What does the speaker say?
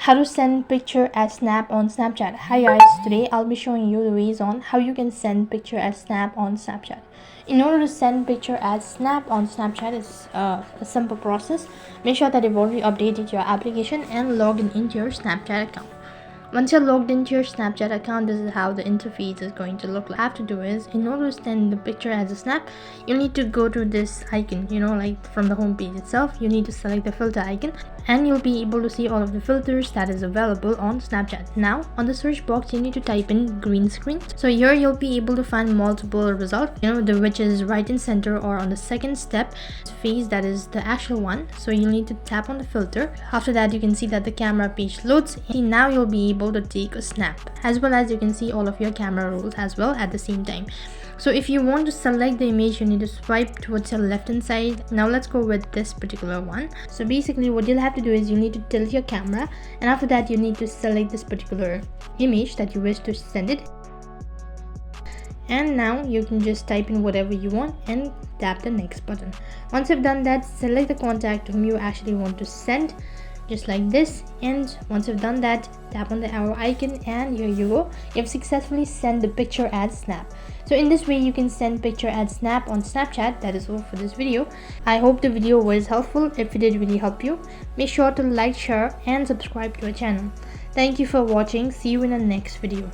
How to send picture as snap on Snapchat. Hi guys, today I'll be showing you the ways on how you can send picture as snap on Snapchat. In order to send picture as snap on Snapchat, it's a simple process. Make sure that you've already updated your application and logged in into your Snapchat account. Once you're logged into your Snapchat account, this is how the interface is going to look like. What you have to do is, in order to send the picture as a snap, you need to go to this icon, like from the home page itself. You need to select the filter icon and you'll be able to see all of the filters that is available on Snapchat. Now on the search box, you need to type in green screen. So here you'll be able to find multiple results, which is right in center or on the second step face, that is the actual one. So you need to tap on the filter. After that, you can see that the camera page loads. Now you'll be able to take a snap, as well as you can see all of your camera rolls as well at the same time. So if you want to select the image, you need to swipe towards your left hand side. Now let's go with this particular one. So basically what you'll have to do is you need to tilt your camera, and after that you need to select this particular image that you wish to send it. And now you can just type in whatever you want and tap the next button. Once you've done that, select the contact whom you actually want to send, just like this. And once you've done that, tap on the arrow icon and here you go. You've successfully sent the picture as snap. So in this way you can send picture as snap on Snapchat. That is all for this video. I hope the video was helpful. If it did really help you, make sure to like, share and subscribe to our channel. Thank you for watching. See you in the next video.